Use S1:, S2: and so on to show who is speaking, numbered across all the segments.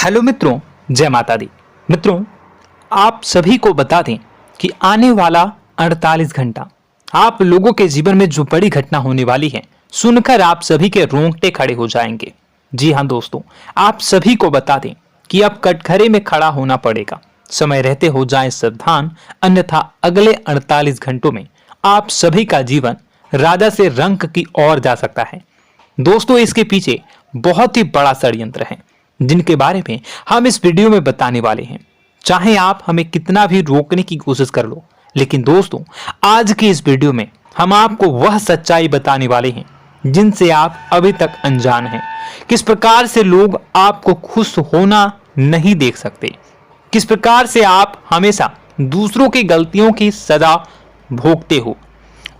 S1: Hello मित्रों, जय माता दी। मित्रों, आप सभी को बता दें कि आने वाला 48 घंटा आप लोगों के जीवन में जो बड़ी घटना होने वाली है, सुनकर आप सभी के रोंगटे खड़े हो जाएंगे। जी हाँ दोस्तों, आप सभी को बता दें कि अब कटघरे में खड़ा होना पड़ेगा। समय रहते हो जाए सावधान, अन्यथा अगले 48 घंटों में आप सभी का जीवन राजा से रंक की ओर जा सकता है। दोस्तों, इसके पीछे बहुत ही बड़ा षड्यंत्र है जिनके बारे में हम इस वीडियो में बताने वाले हैं। चाहे आप हमें कितना भी रोकने की कोशिश कर लो, लेकिन दोस्तों आज की इस वीडियो में हम आपको वह सच्चाई बताने वाले हैं जिनसे आप अभी तक अनजान हैं। किस प्रकार से लोग आपको खुश होना नहीं देख सकते, किस प्रकार से आप हमेशा दूसरों की गलतियों की सजा भोगते हो,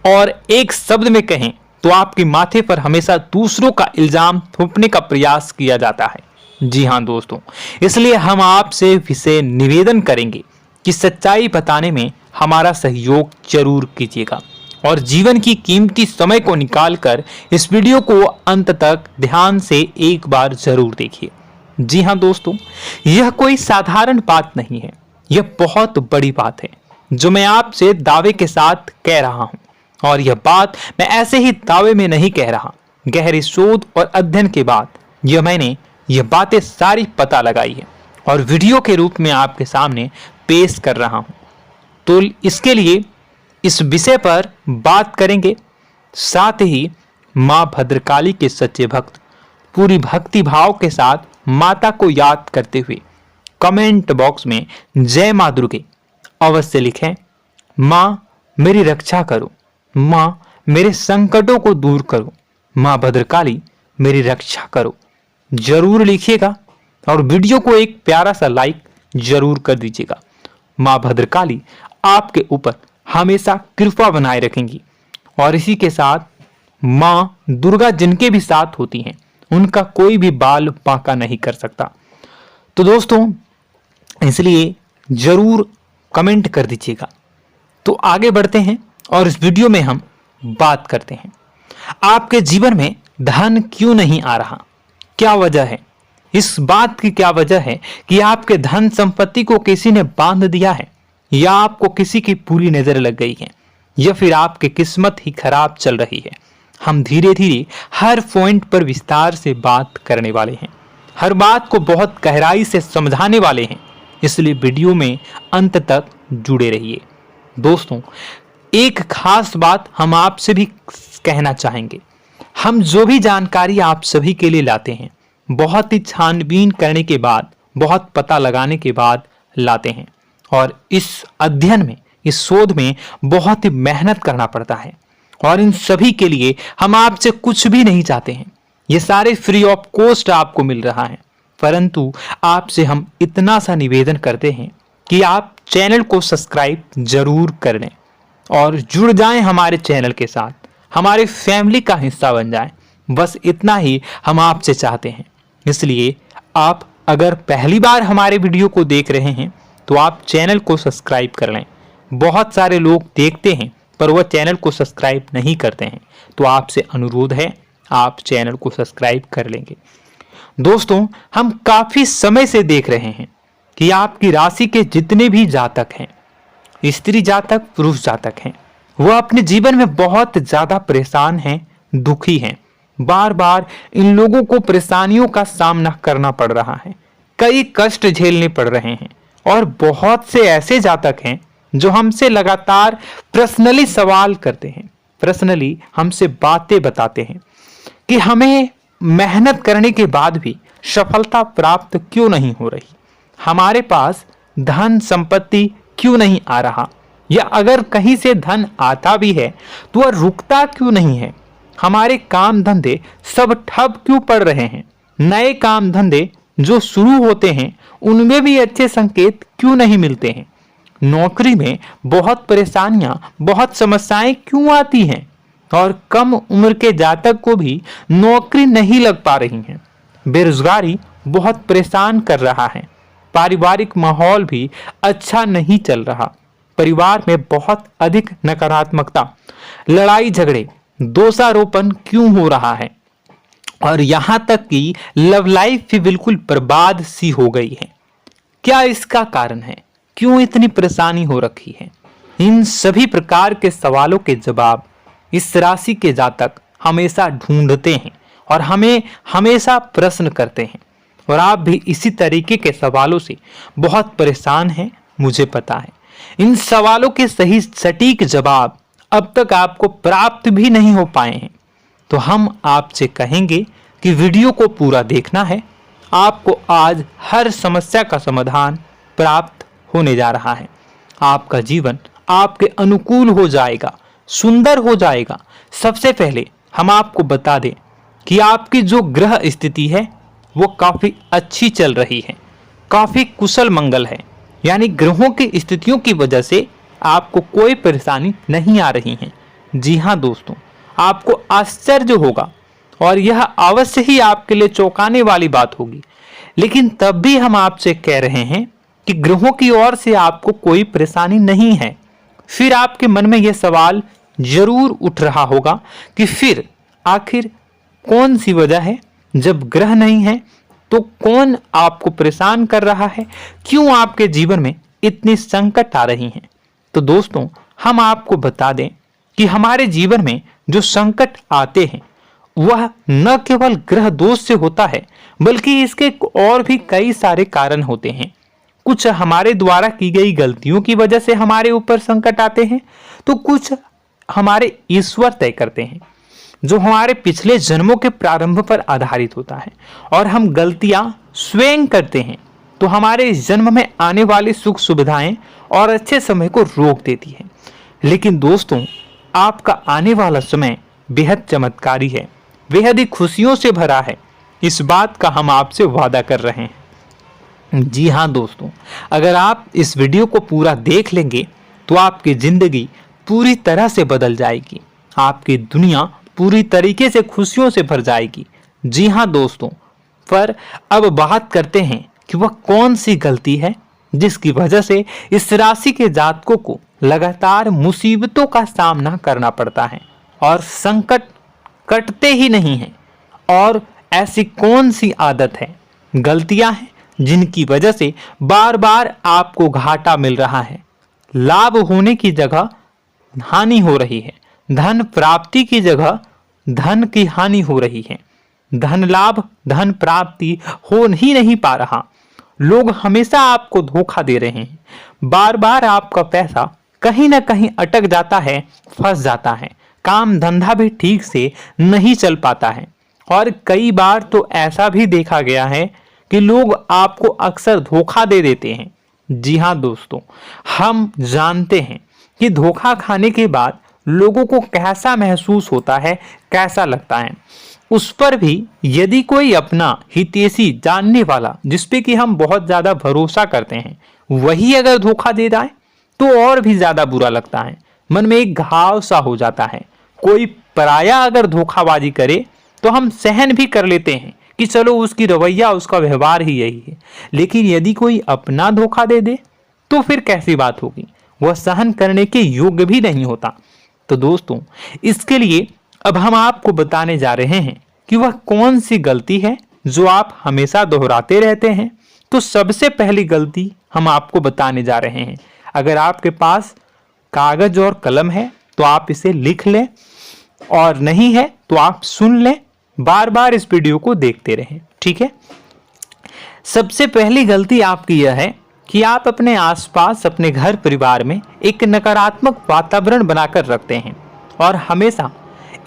S1: और एक शब्द में कहें तो आपके माथे पर हमेशा दूसरों का इल्जाम थोपने का प्रयास किया जाता है। जी हाँ दोस्तों, इसलिए हम आपसे विशेष निवेदन करेंगे कि सच्चाई बताने में हमारा सहयोग जरूर कीजिएगा और जीवन की कीमती समय को निकालकर इस वीडियो को अंत तक ध्यान से एक बार जरूर देखिए। जी हाँ दोस्तों, यह कोई साधारण बात नहीं है, यह बहुत बड़ी बात है जो मैं आपसे दावे के साथ कह रहा हूं। और यह बात मैं ऐसे ही दावे में नहीं कह रहा, गहरी शोध और अध्ययन के बाद मैंने यह बातें सारी पता लगाई है और वीडियो के रूप में आपके सामने पेश कर रहा हूं। तो इसके लिए इस विषय पर बात करेंगे। साथ ही मां भद्रकाली के सच्चे भक्त पूरी भक्ति भाव के साथ माता को याद करते हुए कमेंट बॉक्स में जय मां दुर्गे अवश्य लिखें। मां मेरी रक्षा करो, मां मेरे संकटों को दूर करो, मां भद्रकाली मेरी रक्षा करो, जरूर लिखिएगा और वीडियो को एक प्यारा सा लाइक जरूर कर दीजिएगा। मां भद्रकाली आपके ऊपर हमेशा कृपा बनाए रखेंगी और इसी के साथ मां दुर्गा जिनके भी साथ होती हैं उनका कोई भी बाल बांका नहीं कर सकता। तो दोस्तों, इसलिए जरूर कमेंट कर दीजिएगा। तो आगे बढ़ते हैं और इस वीडियो में हम बात करते हैं, आपके जीवन में धन क्यों नहीं आ रहा, क्या वजह है। इस बात की क्या वजह है कि आपके धन संपत्ति को किसी ने बांध दिया है, या आपको किसी की पूरी नजर लग गई है, या फिर आपकी किस्मत ही खराब चल रही है। हम धीरे धीरे हर पॉइंट पर विस्तार से बात करने वाले हैं, हर बात को बहुत गहराई से समझाने वाले हैं, इसलिए वीडियो में अंत तक जुड़े रहिए। दोस्तों, एक खास बात हम आपसे भी कहना चाहेंगे, हम जो भी जानकारी आप सभी के लिए लाते हैं बहुत ही छानबीन करने के बाद, बहुत पता लगाने के बाद लाते हैं, और इस अध्ययन में, इस शोध में बहुत ही मेहनत करना पड़ता है। और इन सभी के लिए हम आपसे कुछ भी नहीं चाहते हैं, ये सारे फ्री ऑफ कॉस्ट आपको मिल रहा है, परंतु आपसे हम इतना सा निवेदन करते हैं कि आप चैनल को सब्सक्राइब जरूर कर लें और जुड़ जाएं हमारे चैनल के साथ, हमारे फैमिली का हिस्सा बन जाएं। बस इतना ही हम आपसे चाहते हैं। इसलिए आप अगर पहली बार हमारे वीडियो को देख रहे हैं तो आप चैनल को सब्सक्राइब कर लें। बहुत सारे लोग देखते हैं पर वह चैनल को सब्सक्राइब नहीं करते हैं, तो आपसे अनुरोध है आप चैनल को सब्सक्राइब कर लेंगे। दोस्तों, हम काफी समय से देख रहे हैं कि आपकी राशि के जितने भी जातक हैं, स्त्री जातक, पुरुष जातक हैं, वह अपने जीवन में बहुत ज्यादा परेशान हैं, दुखी हैं। बार बार इन लोगों को परेशानियों का सामना करना पड़ रहा है, कई कष्ट झेलने पड़ रहे हैं, और बहुत से ऐसे जातक हैं जो हमसे लगातार पर्सनली सवाल करते हैं, पर्सनली हमसे बातें बताते हैं कि हमें मेहनत करने के बाद भी सफलता प्राप्त क्यों नहीं हो रही, हमारे पास धन संपत्ति क्यों नहीं आ रहा, या अगर कहीं से धन आता भी है तो वह रुकता क्यों नहीं है, हमारे काम धंधे सब ठप क्यों पड़ रहे हैं, नए काम धंधे जो शुरू होते हैं उनमें भी अच्छे संकेत क्यों नहीं मिलते हैं, नौकरी में बहुत परेशानियां, बहुत समस्याएं क्यों आती हैं, और कम उम्र के जातक को भी नौकरी नहीं लग पा रही है, बेरोजगारी बहुत परेशान कर रहा है, पारिवारिक माहौल भी अच्छा नहीं चल रहा, परिवार में बहुत अधिक नकारात्मकता, लड़ाई झगड़े, दोषारोपण क्यों हो रहा है, और यहां तक कि लव लाइफ भी बिल्कुल बर्बाद सी हो गई है। क्या इसका कारण है? क्यों इतनी परेशानी हो रखी है? इन सभी प्रकार के सवालों के जवाब इस राशि के जातक हमेशा ढूंढते हैं और हमें हमेशा प्रश्न करते हैं। और आप भी इसी तरीके के सवालों से बहुत परेशान हैं, मुझे पता है। इन सवालों के सही सटीक जवाब अब तक आपको प्राप्त भी नहीं हो पाए हैं। तो हम आपसे कहेंगे कि वीडियो को पूरा देखना है। आपको आज हर समस्या का समाधान प्राप्त होने जा रहा है। आपका जीवन आपके अनुकूल हो जाएगा, सुंदर हो जाएगा। सबसे पहले हम आपको बता दें कि आपकी जो ग्रह स्थिति है वो काफी अच्छी चल रही है, काफी कुशल मंगल है। यानी ग्रहों की स्थितियों की वजह से आपको कोई परेशानी नहीं आ रही है। जी हाँ दोस्तों, आपको आश्चर्य होगा और यह अवश्य ही आपके लिए चौंकाने वाली बात होगी। लेकिन तब भी हम आपसे कह रहे हैं कि ग्रहों की ओर से आपको कोई परेशानी नहीं है। फिर आपके मन में यह सवाल जरूर उठ रहा होगा कि फिर आखिर कौन सी वजह है? जब ग्रह नहीं है तो कौन आपको परेशान कर रहा है? क्यों आपके जीवन में इतनी संकट आ रही हैं? तो दोस्तों, हम आपको बता दें कि हमारे जीवन में जो संकट आते हैं वह न केवल ग्रह दोष से होता है, बल्कि इसके और भी कई सारे कारण होते हैं। कुछ हमारे द्वारा की गई गलतियों की वजह से हमारे ऊपर संकट आते हैं, तो कुछ हमारे ईश्वर तय करते हैं, जो हमारे पिछले जन्मों के प्रारंभ पर आधारित होता है। और हम गलतियां स्वयं करते हैं तो हमारे इस जन्म में आने वाली सुख सुविधाएं और अच्छे समय को रोक देती है। लेकिन दोस्तों, आपका आने वाला समय बेहद चमत्कारी है, बेहद ही खुशियों से भरा है। इस बात का हम आपसे वादा कर रहे हैं। जी हाँ दोस्तों, अगर आप इस वीडियो को पूरा देख लेंगे तो आपकी जिंदगी पूरी तरह से बदल जाएगी, आपकी दुनिया पूरी तरीके से खुशियों से भर जाएगी। जी हाँ दोस्तों, पर अब बात करते हैं कि वह कौन सी गलती है जिसकी वजह से इस राशि के जातकों को लगातार मुसीबतों का सामना करना पड़ता है और संकट कटते ही नहीं हैं। और ऐसी कौन सी आदत है, गलतियां हैं जिनकी वजह से बार बार आपको घाटा मिल रहा है, लाभ होने की जगह हानि हो रही है, धन प्राप्ति की जगह धन की हानि हो रही है, धन लाभ धन प्राप्ति हो ही नहीं पा रहा, लोग हमेशा आपको धोखा दे रहे हैं, बार बार आपका पैसा कहीं ना कहीं अटक जाता है, फंस जाता है, काम धंधा भी ठीक से नहीं चल पाता है। और कई बार तो ऐसा भी देखा गया है कि लोग आपको अक्सर धोखा दे देते हैं। जी हाँ दोस्तों, हम जानते हैं कि धोखा खाने के बाद लोगों को कैसा महसूस होता है, कैसा लगता है। उस पर भी यदि कोई अपना हितैषी जानने वाला, जिसपे कि हम बहुत ज्यादा भरोसा करते हैं, वही अगर धोखा दे जाए तो और भी ज्यादा बुरा लगता है, मन में एक घाव सा हो जाता है। कोई पराया अगर धोखाबाजी करे तो हम सहन भी कर लेते हैं कि चलो उसकी रवैया, उसका व्यवहार ही यही है। लेकिन यदि कोई अपना धोखा दे दे तो फिर कैसी बात होगी, वह सहन करने के योग्य भी नहीं होता। तो दोस्तों, इसके लिए अब हम आपको बताने जा रहे हैं कि वह कौन सी गलती है जो आप हमेशा दोहराते रहते हैं। तो सबसे पहली गलती हम आपको बताने जा रहे हैं। अगर आपके पास कागज और कलम है तो आप इसे लिख लें, और नहीं है तो आप सुन लें, बार बार इस वीडियो को देखते रहें, ठीक है। सबसे पहली गलती आपकी यह है कि आप अपने आसपास, अपने घर परिवार में एक नकारात्मक वातावरण बनाकर रखते हैं। और हमेशा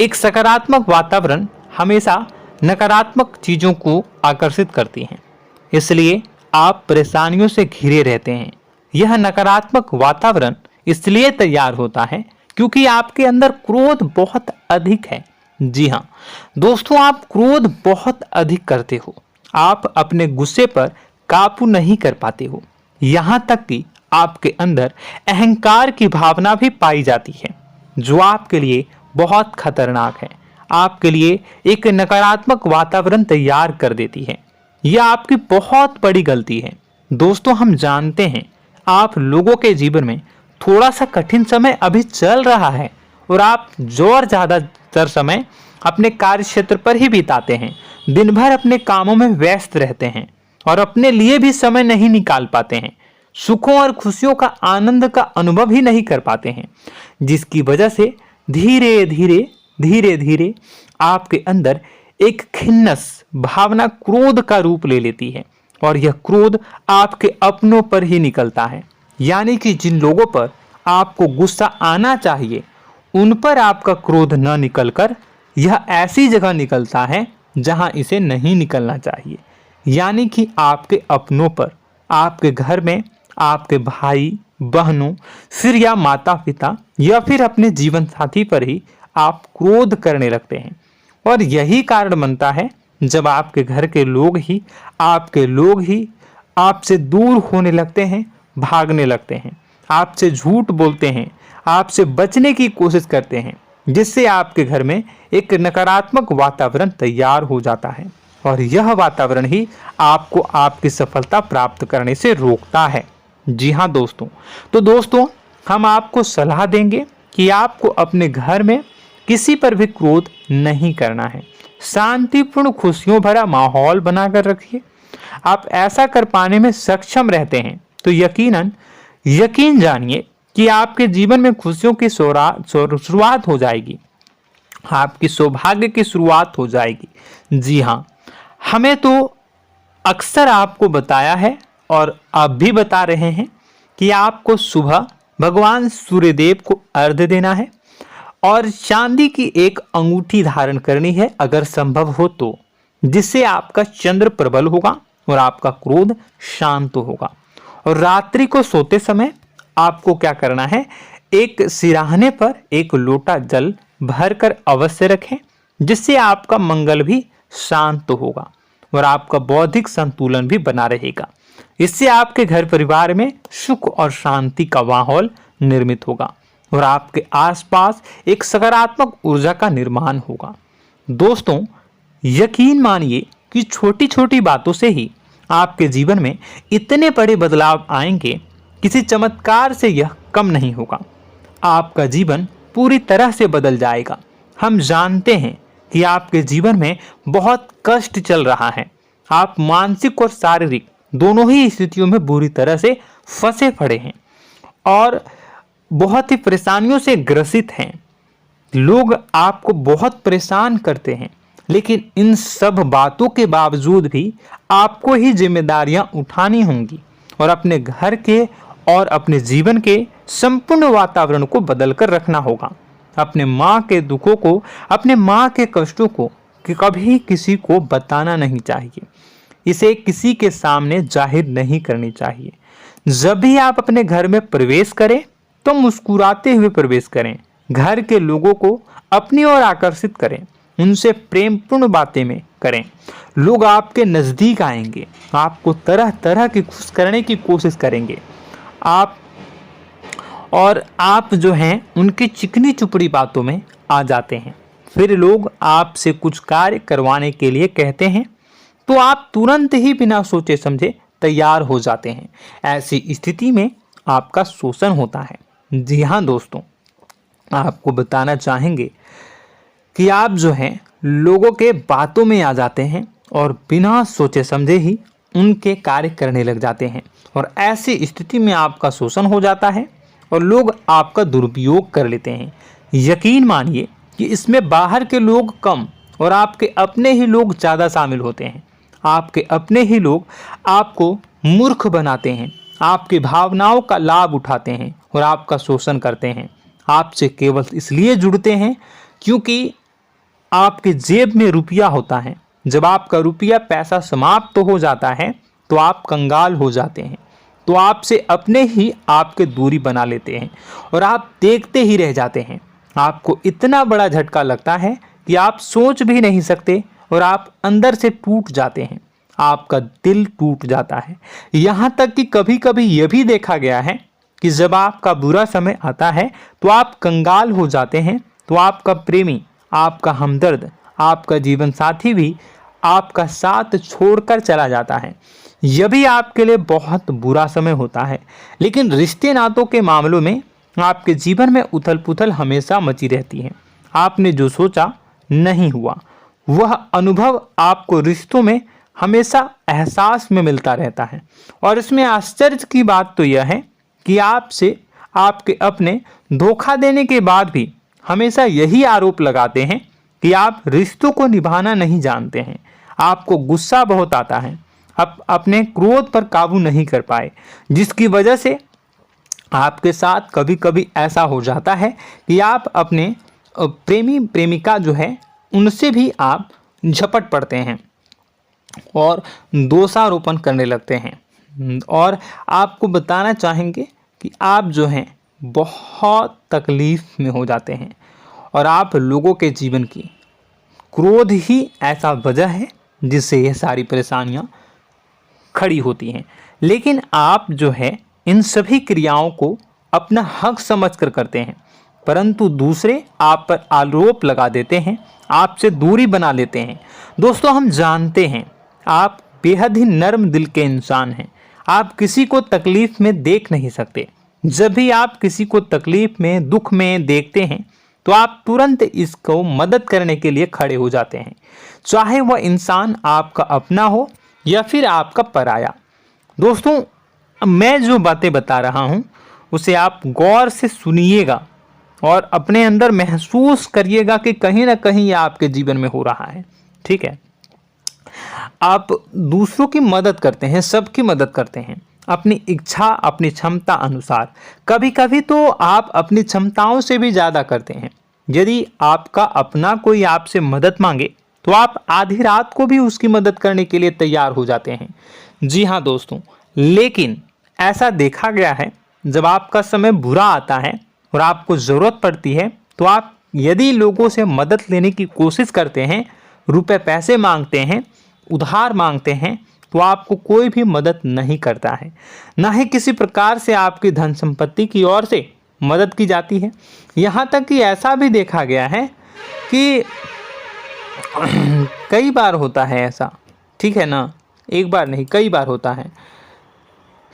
S1: एक सकारात्मक वातावरण हमेशा नकारात्मक चीजों को आकर्षित करती हैं, इसलिए आप परेशानियों से घिरे रहते हैं। यह नकारात्मक वातावरण इसलिए तैयार होता है क्योंकि आपके अंदर क्रोध बहुत अधिक है। जी हाँ दोस्तों, आप क्रोध बहुत अधिक करते हो, आप अपने गुस्से पर काबू नहीं कर पाते हो, यहाँ तक कि आपके अंदर अहंकार की भावना भी पाई जाती है, जो आपके लिए बहुत खतरनाक है, आपके लिए एक नकारात्मक वातावरण तैयार कर देती है। यह आपकी बहुत बड़ी गलती है। दोस्तों, हम जानते हैं आप लोगों के जीवन में थोड़ा सा कठिन समय अभी चल रहा है और आप और ज्यादातर समय अपने कार्य क्षेत्र पर ही बिताते हैं, दिन भर अपने कामों में व्यस्त रहते हैं और अपने लिए भी समय नहीं निकाल पाते हैं, सुखों और खुशियों का आनंद का अनुभव ही नहीं कर पाते हैं, जिसकी वजह से धीरे धीरे धीरे धीरे आपके अंदर एक खिन्नस भावना क्रोध का रूप ले लेती है और यह क्रोध आपके अपनों पर ही निकलता है। यानी कि जिन लोगों पर आपको गुस्सा आना चाहिए उन पर आपका क्रोध न निकलकर यह ऐसी जगह निकलता है जहां इसे नहीं निकलना चाहिए। यानी कि आपके अपनों पर, आपके घर में आपके भाई बहनों, फिर या माता पिता या फिर अपने जीवन साथी पर ही आप क्रोध करने लगते हैं। और यही कारण बनता है जब आपके घर के लोग ही आपसे दूर होने लगते हैं, भागने लगते हैं, आपसे झूठ बोलते हैं, आपसे बचने की कोशिश करते हैं, जिससे आपके घर में एक नकारात्मक वातावरण तैयार हो जाता है और यह वातावरण ही आपको आपकी सफलता प्राप्त करने से रोकता है। जी हाँ दोस्तों, तो दोस्तों हम आपको सलाह देंगे कि आपको अपने घर में किसी पर भी क्रोध नहीं करना है। शांतिपूर्ण खुशियों भरा माहौल बनाकर रखिए। आप ऐसा कर पाने में सक्षम रहते हैं तो यकीन जानिए कि आपके जीवन में खुशियों की शुरुआत हो जाएगी, आपकी सौभाग्य की शुरुआत हो जाएगी। जी हाँ, हमें तो अक्सर आपको बताया है और आप भी बता रहे हैं कि आपको सुबह भगवान सूर्यदेव को अर्घ्य देना है और चांदी की एक अंगूठी धारण करनी है अगर संभव हो तो, जिससे आपका चंद्र प्रबल होगा और आपका क्रोध शांत होगा। और रात्रि को सोते समय आपको क्या करना है, एक सिराहने पर एक लोटा जल भरकर अवश्य रखें, जिससे आपका मंगल भी शांत होगा और आपका बौद्धिक संतुलन भी बना रहेगा। इससे आपके घर परिवार में सुख और शांति का माहौल निर्मित होगा और आपके आसपास एक सकारात्मक ऊर्जा का निर्माण होगा। दोस्तों यकीन मानिए कि छोटी छोटी बातों से ही आपके जीवन में इतने बड़े बदलाव आएंगे, किसी चमत्कार से यह कम नहीं होगा। आपका जीवन पूरी तरह से बदल जाएगा। हम जानते हैं कि आपके जीवन में बहुत कष्ट चल रहा है, आप मानसिक और शारीरिक दोनों ही स्थितियों में बुरी तरह से फंसे पड़े हैं और बहुत ही परेशानियों से ग्रसित हैं। लोग आपको बहुत परेशान करते हैं, लेकिन इन सब बातों के बावजूद भी आपको ही जिम्मेदारियां उठानी होंगी और अपने घर के और अपने जीवन के संपूर्ण वातावरण को बदलकर रखना होगा। अपने माँ के दुखों को, अपने माँ के कष्टों को कभी किसी को बताना नहीं चाहिए, इसे किसी के सामने जाहिर नहीं करनी चाहिए। जब भी आप अपने घर में प्रवेश करें तो मुस्कुराते हुए प्रवेश करें, घर के लोगों को अपनी ओर आकर्षित करें, उनसे प्रेमपूर्ण बातें में करें। लोग आपके नज़दीक आएंगे, आपको तरह तरह की खुश करने की कोशिश करेंगे। आप जो हैं उनकी चिकनी चुपड़ी बातों में आ जाते हैं। फिर लोग आपसे कुछ कार्य करवाने के लिए कहते हैं तो आप तुरंत ही बिना सोचे समझे तैयार हो जाते हैं। ऐसी स्थिति में आपका शोषण होता है। जी हाँ दोस्तों, आपको बताना चाहेंगे कि आप जो हैं लोगों के बातों में आ जाते हैं और बिना सोचे समझे ही उनके कार्य करने लग जाते हैं और ऐसी स्थिति में आपका शोषण हो जाता है और लोग आपका दुरुपयोग कर लेते हैं। यकीन मानिए कि इसमें बाहर के लोग कम और आपके अपने ही लोग ज़्यादा शामिल होते हैं। आपके अपने ही लोग आपको मूर्ख बनाते हैं, आपकी भावनाओं का लाभ उठाते हैं और आपका शोषण करते हैं। आपसे केवल इसलिए जुड़ते हैं क्योंकि आपके जेब में रुपया होता है। जब आपका रुपया पैसा समाप्त हो जाता है तो आप कंगाल हो जाते हैं, तो आपसे अपने ही आपके दूरी बना लेते हैं और आप देखते ही रह जाते हैं। आपको इतना बड़ा झटका लगता है कि आप सोच भी नहीं सकते और आप अंदर से टूट जाते हैं, आपका दिल टूट जाता है। यहाँ तक कि कभी कभी यह भी देखा गया है कि जब आपका बुरा समय आता है तो आप कंगाल हो जाते हैं, तो आपका प्रेमी, आपका हमदर्द, आपका जीवन साथी भी आपका साथ छोड़कर चला जाता है। यह भी आपके लिए बहुत बुरा समय होता है। लेकिन रिश्ते नातों के मामलों में आपके जीवन में उथल पुथल हमेशा मची रहती है। आपने जो सोचा नहीं हुआ। वह अनुभव आपको रिश्तों में हमेशा एहसास में मिलता रहता है। और इसमें आश्चर्य की बात तो यह है कि आपसे आपके अपने धोखा देने के बाद भी हमेशा यही आरोप लगाते हैं कि आप रिश्तों को निभाना नहीं जानते हैं। आपको गुस्सा बहुत आता है, आप अपने क्रोध पर काबू नहीं कर पाए, जिसकी वजह से आपके साथ कभी कभी ऐसा हो जाता है कि आप अपने प्रेमी प्रेमिका जो है उनसे भी आप झपट पड़ते हैं और दोषारोपण करने लगते हैं। और आपको बताना चाहेंगे कि आप जो हैं बहुत तकलीफ में हो जाते हैं और आप लोगों के जीवन की क्रोध ही ऐसा वजह है जिससे यह सारी परेशानियां खड़ी होती हैं। लेकिन आप जो है इन सभी क्रियाओं को अपना हक समझकर करते हैं, परंतु दूसरे आप पर आरोप लगा देते हैं, आपसे दूरी बना लेते हैं। दोस्तों, हम जानते हैं आप बेहद ही नर्म दिल के इंसान हैं। आप किसी को तकलीफ में देख नहीं सकते। जब भी आप किसी को तकलीफ में, दुख में देखते हैं तो आप तुरंत इसको मदद करने के लिए खड़े हो जाते हैं, चाहे वह इंसान आपका अपना हो या फिर आपका पराया। दोस्तों, मैं जो बातें बता रहा हूं उसे आप गौर से सुनिएगा और अपने अंदर महसूस करिएगा कि कहीं ना कहीं यह आपके जीवन में हो रहा है। ठीक है, आप दूसरों की मदद करते हैं, सबकी मदद करते हैं अपनी इच्छा, अपनी क्षमता अनुसार। कभी कभी तो आप अपनी क्षमताओं से भी ज़्यादा करते हैं। यदि आपका अपना कोई आपसे मदद मांगे तो आप आधी रात को भी उसकी मदद करने के लिए तैयार हो जाते हैं। जी हाँ दोस्तों, लेकिन ऐसा देखा गया है जब आपका समय बुरा आता है और आपको ज़रूरत पड़ती है तो आप यदि लोगों से मदद लेने की कोशिश करते हैं, रुपए पैसे मांगते हैं, उधार मांगते हैं, तो आपको कोई भी मदद नहीं करता है। ना ही किसी प्रकार से आपकी धन संपत्ति की ओर से मदद की जाती है। यहाँ तक कि ऐसा भी देखा गया है कि कई बार होता है ऐसा, ठीक है ना, एक बार नहीं कई बार होता है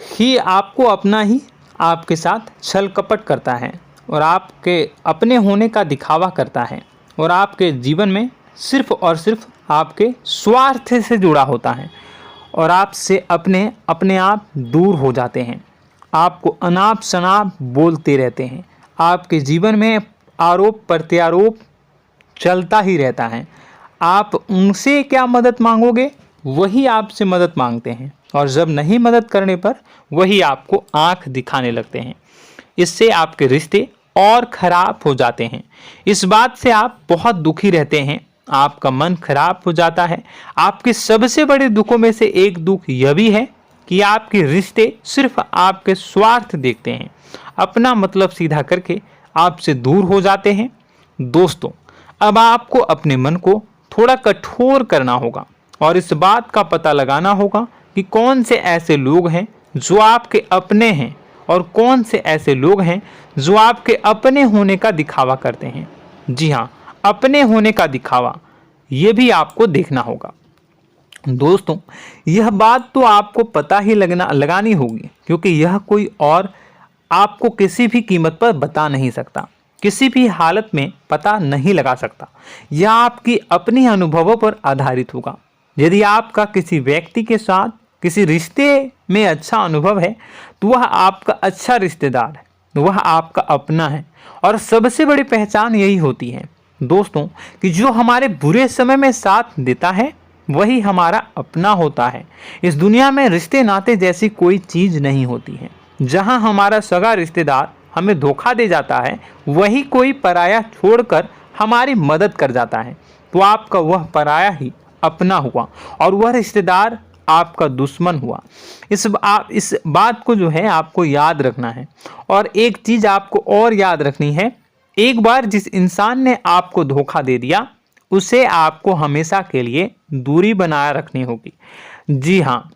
S1: कि आपको अपना ही आपके साथ छल कपट करता है और आपके अपने होने का दिखावा करता है और आपके जीवन में सिर्फ और सिर्फ आपके स्वार्थ से जुड़ा होता है और आपसे अपने आप दूर हो जाते हैं। आपको अनाप शनाप बोलते रहते हैं। आपके जीवन में आरोप प्रत्यारोप चलता ही रहता है। आप उनसे क्या मदद मांगोगे, वही आपसे मदद मांगते हैं और जब नहीं मदद करने पर वही आपको आंख दिखाने लगते हैं। इससे आपके रिश्ते और खराब हो जाते हैं। इस बात से आप बहुत दुखी रहते हैं, आपका मन खराब हो जाता है। आपके सबसे बड़े दुखों में से एक दुख यह भी है कि आपके रिश्ते सिर्फ आपके स्वार्थ देखते हैं, अपना मतलब सीधा करके आपसे दूर हो जाते हैं। दोस्तों, अब आपको अपने मन को थोड़ा कठोर करना होगा और इस बात का पता लगाना होगा कि कौन से ऐसे लोग हैं जो आपके अपने हैं और कौन से ऐसे लोग हैं जो आपके अपने होने का दिखावा करते हैं। जी हाँ, अपने होने का दिखावा, ये भी आपको देखना होगा। दोस्तों, यह बात तो आपको पता ही लगानी होगी, क्योंकि यह कोई और आपको किसी भी कीमत पर बता नहीं सकता, किसी भी हालत में पता नहीं लगा सकता। यह आपकी अपनी अनुभवों पर आधारित होगा। यदि आपका किसी व्यक्ति के साथ किसी रिश्ते में अच्छा अनुभव है तो वह आपका अच्छा रिश्तेदार है, वह आपका अपना है। और सबसे बड़ी पहचान यही होती है दोस्तों कि जो हमारे बुरे समय में साथ देता है वही हमारा अपना होता है। इस दुनिया में रिश्ते नाते जैसी कोई चीज़ नहीं होती है। जहां हमारा सगा रिश्तेदार हमें धोखा दे जाता है, वही कोई पराया छोड़कर हमारी मदद कर जाता है, तो आपका वह पराया ही अपना हुआ और वह रिश्तेदार आपका दुश्मन हुआ। इस बात को जो है आपको याद रखना है। और एक चीज़ आपको और याद रखनी है, एक बार जिस इंसान ने आपको धोखा दे दिया उसे आपको हमेशा के लिए दूरी बनाए रखनी होगी। जी हाँ,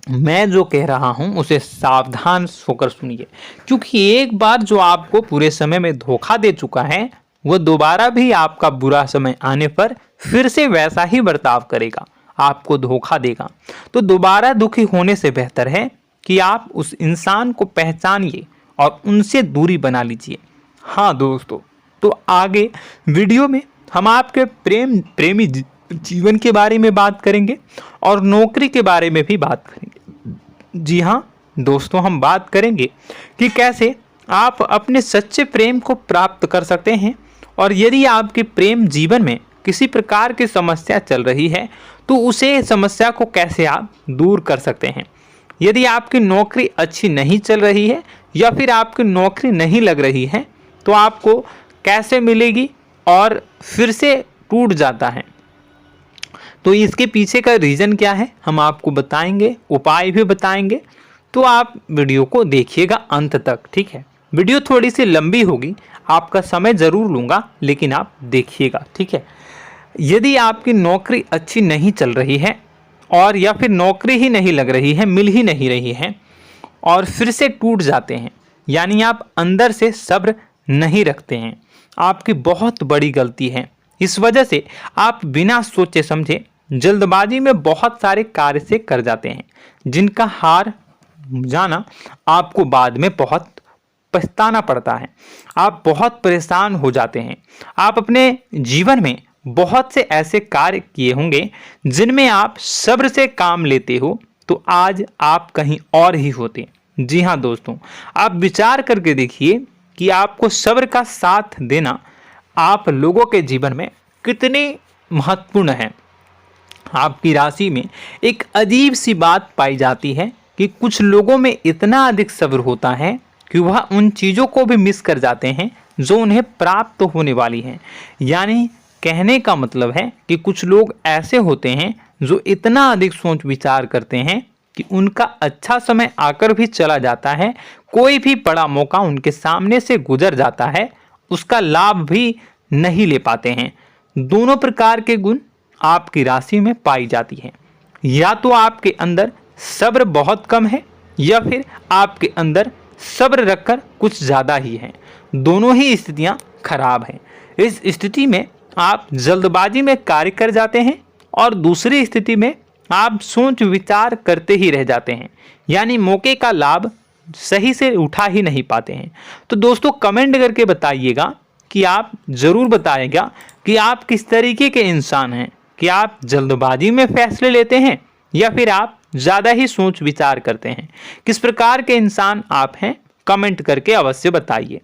S1: मैं जो कह रहा हूं उसे सावधान होकर सुनिए, क्योंकि एक बार जो आपको पूरे समय में धोखा दे चुका है वह दोबारा भी आपका बुरा समय आने पर फिर से वैसा ही बर्ताव करेगा, आपको धोखा देगा। तो दोबारा दुखी होने से बेहतर है कि आप उस इंसान को पहचानिए और उनसे दूरी बना लीजिए। हाँ दोस्तों, तो आगे वीडियो में हम आपके प्रेमी जीवन के बारे में बात करेंगे और नौकरी के बारे में भी बात करेंगे। जी हाँ दोस्तों, हम बात करेंगे कि कैसे आप अपने सच्चे प्रेम को प्राप्त कर सकते हैं, और यदि आपके प्रेम जीवन में किसी प्रकार की समस्या चल रही है तो उसे समस्या को कैसे आप दूर कर सकते हैं। यदि आपकी नौकरी अच्छी नहीं चल रही है या फिर आपकी नौकरी नहीं लग रही है तो आपको कैसे मिलेगी और फिर से टूट जाता है, तो इसके पीछे का रीज़न क्या है हम आपको बताएंगे, उपाय भी बताएंगे। तो आप वीडियो को देखिएगा अंत तक, ठीक है। वीडियो थोड़ी सी लंबी होगी, आपका समय ज़रूर लूँगा, लेकिन आप देखिएगा, ठीक है। यदि आपकी नौकरी अच्छी नहीं चल रही है और या फिर नौकरी ही नहीं लग रही है, मिल ही नहीं रही है और फिर से टूट जाते हैं, यानी आप अंदर से सब्र नहीं रखते हैं, आपकी बहुत बड़ी गलती है। इस वजह से आप बिना सोचे समझे जल्दबाजी में बहुत सारे कार्य से कर जाते हैं, जिनका हार जाना आपको बाद में बहुत पछताना पड़ता है। आप बहुत परेशान हो जाते हैं। आप अपने जीवन में बहुत से ऐसे कार्य किए होंगे जिनमें आप सब्र से काम लेते हो, तो आज आप कहीं और ही होते। जी हाँ दोस्तों, आप विचार करके देखिए कि आपको सब्र का साथ देना आप लोगों के जीवन में कितने महत्वपूर्ण है। आपकी राशि में एक अजीब सी बात पाई जाती है कि कुछ लोगों में इतना अधिक सब्र होता है कि वह उन चीज़ों को भी मिस कर जाते हैं जो उन्हें प्राप्त होने वाली हैं। यानी कहने का मतलब है कि कुछ लोग ऐसे होते हैं जो इतना अधिक सोच विचार करते हैं कि उनका अच्छा समय आकर भी चला जाता है, कोई भी बड़ा मौका उनके सामने से गुजर जाता है, उसका लाभ भी नहीं ले पाते हैं। दोनों प्रकार के गुण आपकी राशि में पाई जाती हैं। या तो आपके अंदर सब्र बहुत कम है या फिर आपके अंदर सब्र रखकर कुछ ज़्यादा ही है। दोनों ही स्थितियाँ खराब हैं। इस स्थिति में आप जल्दबाजी में कार्य कर जाते हैं और दूसरी स्थिति में आप सोच विचार करते ही रह जाते हैं, यानी मौके का लाभ सही से उठा ही नहीं पाते हैं। तो दोस्तों कमेंट करके बताइएगा कि आप ज़रूर बताइएगा कि आप किस तरीके के इंसान हैं, कि आप जल्दबाजी में फैसले लेते हैं या फिर आप ज़्यादा ही सोच विचार करते हैं। किस प्रकार के इंसान आप हैं, कमेंट करके अवश्य बताइए।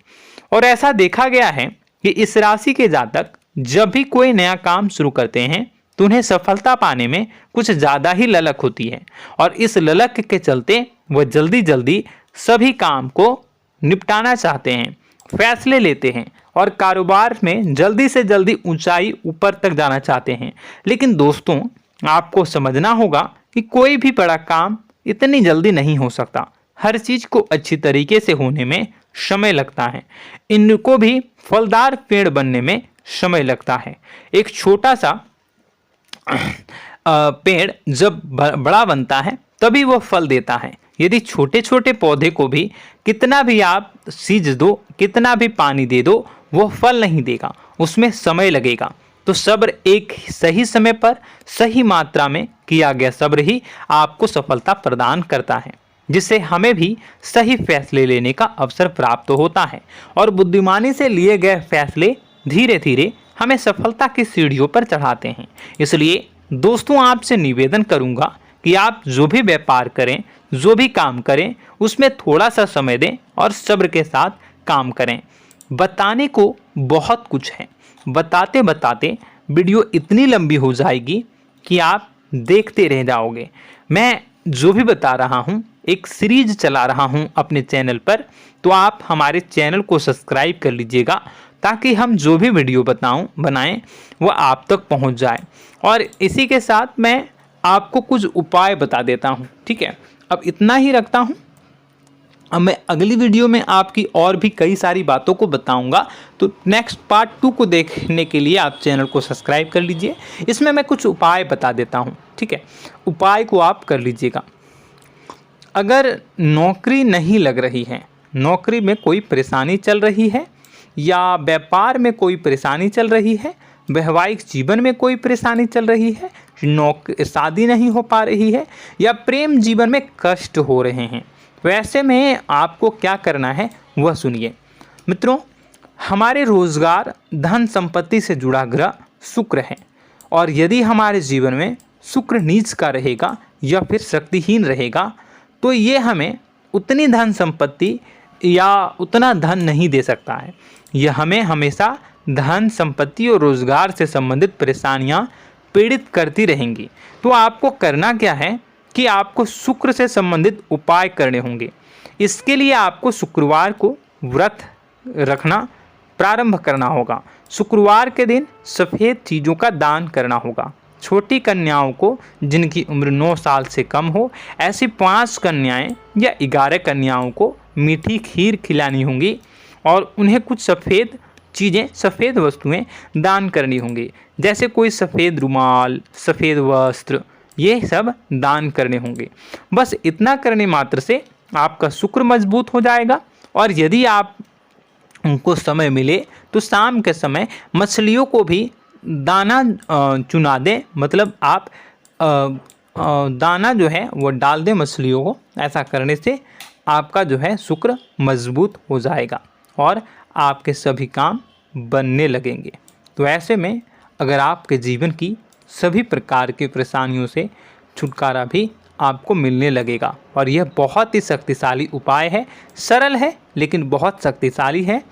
S1: और ऐसा देखा गया है कि इस राशि के जातक जब भी कोई नया काम शुरू करते हैं तो उन्हें सफलता पाने में कुछ ज़्यादा ही ललक होती है, और इस ललक के चलते वह जल्दी जल्दी सभी काम को निपटाना चाहते हैं, फैसले लेते हैं और कारोबार में जल्दी से जल्दी ऊंचाई ऊपर तक जाना चाहते हैं। लेकिन दोस्तों आपको समझना होगा कि कोई भी बड़ा काम इतनी जल्दी नहीं हो सकता। हर चीज़ को अच्छी तरीके से होने में समय लगता है। इनको भी फलदार पेड़ बनने में समय लगता है। एक छोटा सा पेड़ जब बड़ा बनता है तभी वो फल देता है। यदि छोटे छोटे पौधे को भी कितना भी आप सींच दो, कितना भी पानी दे दो, वो फल नहीं देगा, उसमें समय लगेगा। तो सब्र एक सही समय पर सही मात्रा में किया गया सब्र ही आपको सफलता प्रदान करता है, जिससे हमें भी सही फैसले लेने का अवसर प्राप्त होता है और बुद्धिमानी से लिए गए फैसले धीरे धीरे हमें सफलता की सीढ़ियों पर चढ़ाते हैं। इसलिए दोस्तों आपसे निवेदन करूंगा कि आप जो भी व्यापार करें, जो भी काम करें, उसमें थोड़ा सा समय दें और सब्र के साथ काम करें। बताने को बहुत कुछ है, बताते बताते वीडियो इतनी लंबी हो जाएगी कि आप देखते रह जाओगे। मैं जो भी बता रहा हूँ एक सीरीज चला रहा हूँ अपने चैनल पर, तो आप हमारे चैनल को सब्सक्राइब कर लीजिएगा ताकि हम जो भी वीडियो बनाएं वो आप तक पहुँच जाए। और इसी के साथ मैं आपको कुछ उपाय बता देता हूँ, ठीक है। अब इतना ही रखता हूँ। अब मैं अगली वीडियो में आपकी और भी कई सारी बातों को बताऊंगा, तो नेक्स्ट पार्ट 2 को देखने के लिए आप चैनल को सब्सक्राइब कर लीजिए। इसमें मैं कुछ उपाय बता देता हूं, ठीक है। उपाय को आप कर लीजिएगा। अगर नौकरी नहीं लग रही है, नौकरी में कोई परेशानी चल रही है, या व्यापार में कोई परेशानी चल रही है, वैवाहिक जीवन में कोई परेशानी चल रही है, शादी नहीं हो पा रही है, या प्रेम जीवन में कष्ट हो रहे हैं, वैसे में आपको क्या करना है वह सुनिए। मित्रों, हमारे रोजगार धन संपत्ति से जुड़ा ग्रह शुक्र है, और यदि हमारे जीवन में शुक्र नीच का रहेगा या फिर शक्तिहीन रहेगा तो ये हमें उतनी धन संपत्ति या उतना धन नहीं दे सकता है। यह हमें हमेशा धन संपत्ति और रोजगार से संबंधित परेशानियां पीड़ित करती रहेंगी। तो आपको करना क्या है कि आपको शुक्र से संबंधित उपाय करने होंगे। इसके लिए आपको शुक्रवार को व्रत रखना प्रारंभ करना होगा। शुक्रवार के दिन सफ़ेद चीज़ों का दान करना होगा। छोटी कन्याओं को जिनकी उम्र 9 साल से कम हो, ऐसी 5 कन्याएं या 11 कन्याओं को मीठी खीर खिलानी होंगी और उन्हें कुछ सफ़ेद चीज़ें, सफ़ेद वस्तुएं दान करनी होंगी, जैसे कोई सफ़ेद रुमाल, सफ़ेद वस्त्र, ये सब दान करने होंगे। बस इतना करने मात्र से आपका शुक्र मजबूत हो जाएगा। और यदि आप उनको समय मिले तो शाम के समय मछलियों को भी दाना चुना दें, मतलब आप दाना जो है वो डाल दें मछलियों को। ऐसा करने से आपका जो है शुक्र मजबूत हो जाएगा और आपके सभी काम बनने लगेंगे। तो ऐसे में अगर आपके जीवन की सभी प्रकार की परेशानियों से छुटकारा भी आपको मिलने लगेगा। और यह बहुत ही शक्तिशाली उपाय है, सरल है लेकिन बहुत शक्तिशाली है।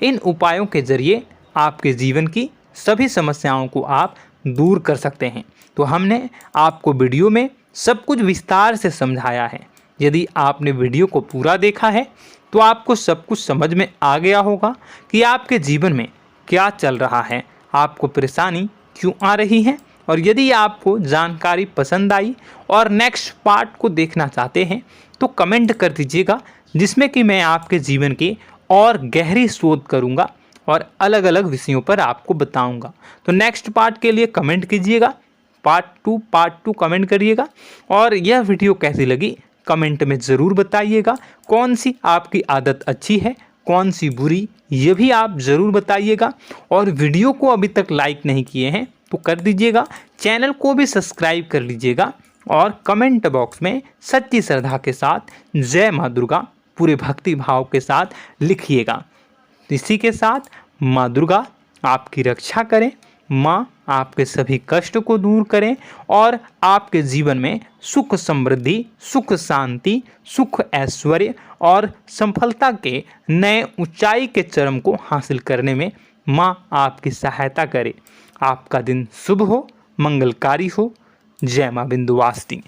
S1: इन उपायों के ज़रिए आपके जीवन की सभी समस्याओं को आप दूर कर सकते हैं। तो हमने आपको वीडियो में सब कुछ विस्तार से समझाया है। यदि आपने वीडियो को पूरा देखा है तो आपको सब कुछ समझ में आ गया होगा कि आपके जीवन में क्या चल रहा है, आपको परेशानी क्यों आ रही है। और यदि आपको जानकारी पसंद आई और नेक्स्ट पार्ट को देखना चाहते हैं तो कमेंट कर दीजिएगा, जिसमें कि मैं आपके जीवन की और गहरी शोध करूंगा और अलग अलग विषयों पर आपको बताऊंगा। तो नेक्स्ट पार्ट के लिए कमेंट कीजिएगा, पार्ट टू कमेंट करिएगा। और यह वीडियो कैसी लगी कमेंट में ज़रूर बताइएगा। कौन सी आपकी आदत अच्छी है, कौन सी बुरी, ये भी आप ज़रूर बताइएगा। और वीडियो को अभी तक लाइक नहीं किए हैं तो कर दीजिएगा, चैनल को भी सब्सक्राइब कर लीजिएगा और कमेंट बॉक्स में सच्ची श्रद्धा के साथ जय माँ दुर्गा पूरे भक्ति भाव के साथ लिखिएगा। इसी के साथ माँ दुर्गा आपकी रक्षा करें, माँ आपके सभी कष्ट को दूर करें और आपके जीवन में सुख समृद्धि, सुख शांति, सुख ऐश्वर्य और सफलता के नए ऊंचाई के चरम को हासिल करने में माँ आपकी सहायता करे। आपका दिन शुभ हो, मंगलकारी हो। जय माँ विंध्यवासिनी।